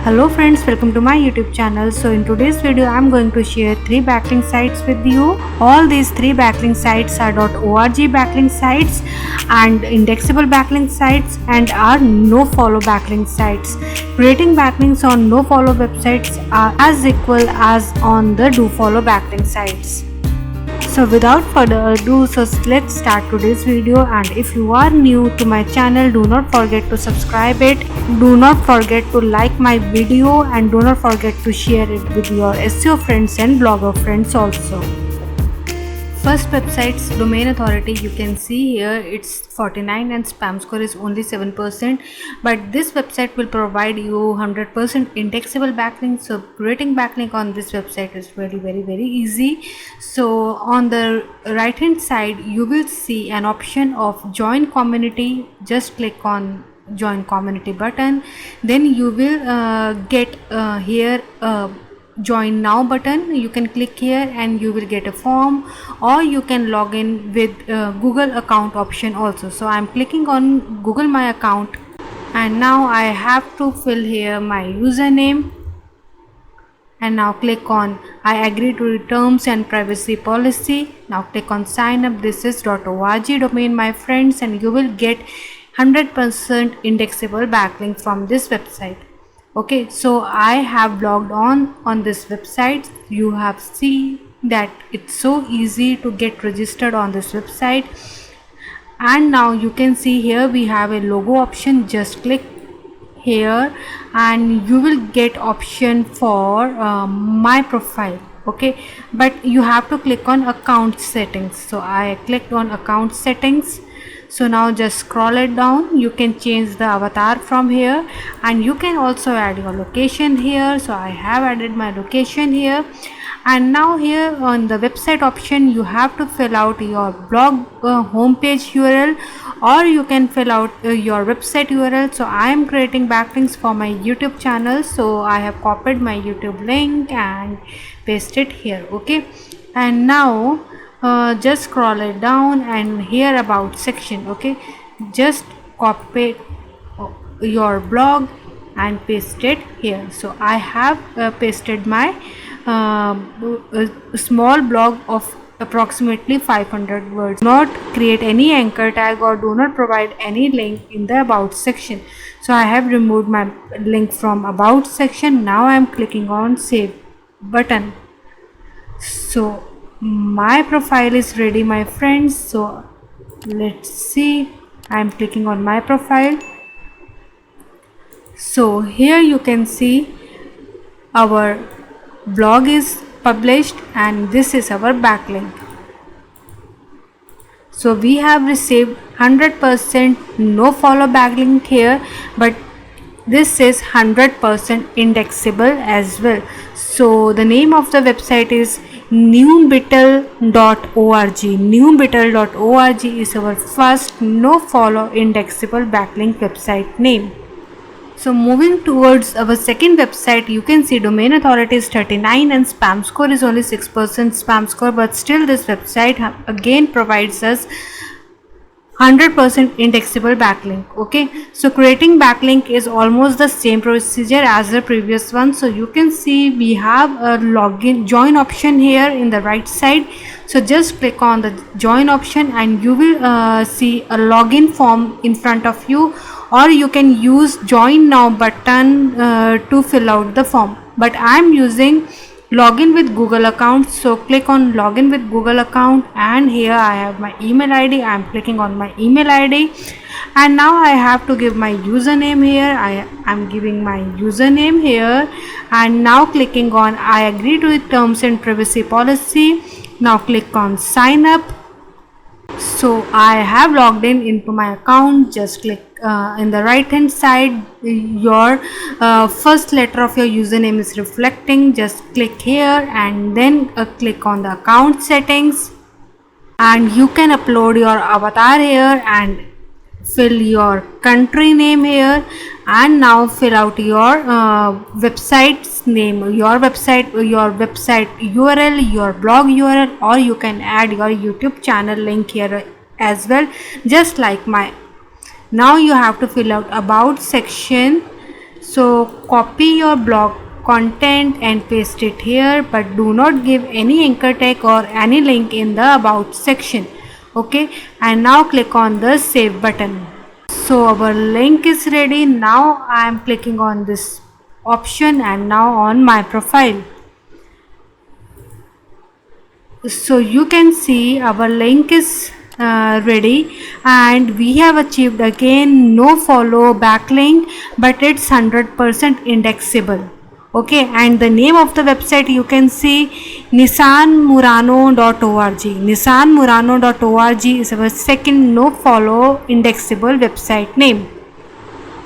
Hello friends, welcome to my YouTube channel. So in today's video I am going to share 3 backlink sites with you. All these 3 backlink sites are .org backlink sites and indexable backlink sites and are no follow backlink sites. Creating backlinks on no follow websites are as equal as on the do follow backlink sites. So without further ado, let's start today's video. And if you are new to my channel, do not forget to subscribe it, do not forget to like my video, and do not forget to share it with your SEO friends and blogger friends also. First website's domain authority, you can see here it's 49 and spam score is only 7%, but this website will provide you 100% indexable backlinks. So creating backlink on this website is very easy. So on the right hand side you will see an option of join community. Just click on join community button, then you will get here join now button. You can click here and you will get a form, or you can log in with Google account option also. So I'm clicking on Google my account, and now I have to fill here my username, and now click on I agree to the terms and privacy policy. Now click on sign up. This is .org domain, my friends, and you will get 100% indexable backlink from this website. Okay, so I have logged on this website. You have seen that it's so easy to get registered on this website, and now you can see here we have a logo option. Just click here and you will get option for my profile. Okay, but you have to click on account settings. So I clicked on account settings. So now just scroll it down. You can change the avatar from here, and you can also add your location here. So I have added my location here, and now here on the website option you have to fill out your blog homepage URL, or you can fill out your website URL. So I am creating backlinks for my YouTube channel, so I have copied my YouTube link and pasted here. Okay, and now just scroll it down, and here about section. Okay, just copy your blog and paste it here. So I have pasted my small blog of approximately 500 words. Not create any anchor tag or do not provide any link in the about section. So I have removed my link from about section. Now I am clicking on save button. So my profile is ready, my friends. So let's see. I am clicking on my profile. So here you can see our blog is published, and this is our backlink. So we have received 100% no follow backlink here, but this is 100% indexable as well. So the name of the website is newbital.org. Newbital.org is our first no follow indexable backlink website name. So moving towards our second website, you can see domain authority is 39 and spam score is only 6% spam score, but still this website again provides us 100% indexable backlink. Okay, so creating backlink is almost the same procedure as the previous one. So you can see we have a login join option here in the right side. So just click on the join option and you will see a login form in front of you, or you can use join now button to fill out the form, but I am using login with Google account. So click on login with Google account, and here I have my email ID. I am clicking on my email ID, and now I have to give my username here. I am giving my username here, and now clicking on I agree to the terms and privacy policy. Now click on sign up. So I have logged into my account. Just click in the right hand side, your first letter of your username is reflecting. Just click here and then click on the account settings, and you can upload your avatar here and fill your country name here, and now fill out your website's name, your website URL, your blog URL, or you can add your YouTube channel link here as well, just like my. Now you have to fill out about section. So copy your blog content and paste it here, but do not give any anchor tag or any link in the about section. Okay, and now click on the save button. So our link is ready. Now I am clicking on this option and now on my profile. So you can see our link is ready, and we have achieved again no follow backlink, but it's 100% indexable. Okay, and the name of the website you can see nissanmurano.org. nissanmurano.org is our second no follow indexable website name.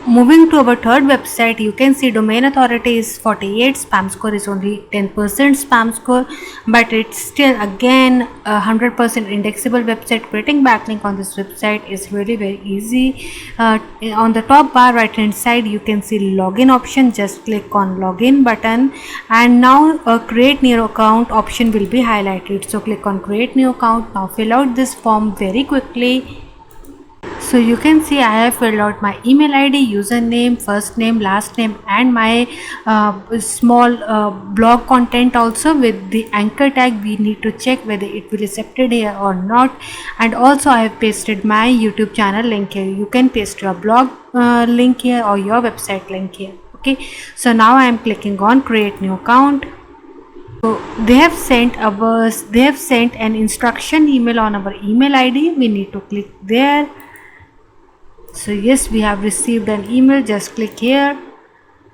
Moving to our third website, you can see domain authority is 48, spam score is only 10% spam score, but it's still again a 100% indexable website. Creating backlink on this website is really very easy. On the top bar right hand side you can see login option. Just click on login button, and now a create new account option will be highlighted. So click on create new account. Now fill out this form very quickly. So you can see I have filled out my email ID, username, first name, last name, and my small blog content also with the anchor tag. We need to check whether it will be accepted here or not. And also I have pasted my YouTube channel link here. You can paste your blog link here or your website link here. Okay, so now I am clicking on create new account. So they have sent an instruction email on our email ID. We need to click there. So yes, we have received an email. Just click here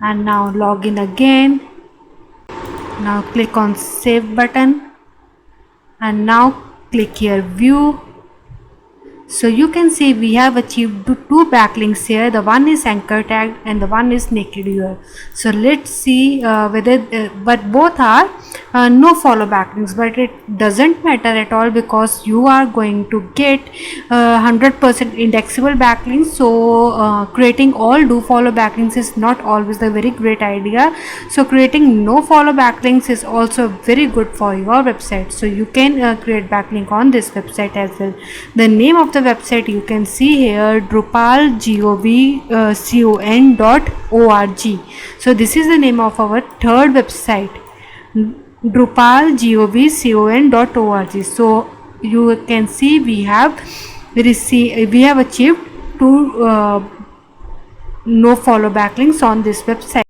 and now log in again. Now click on save button and now click here view. So you can see we have achieved two backlinks here. The one is anchor tag and the one is naked URL. So let's see whether but both are no follow backlinks, but it doesn't matter at all because you are going to get 100% indexable backlinks. So creating all do follow backlinks is not always the very great idea. So creating no follow backlinks is also very good for your website. So you can create backlink on this website as well. The name of the website you can see here, drupalgovcon.org. So this is the name of our third website, drupalgovcon.org. So you can see we have achieved two no follow backlinks on this website.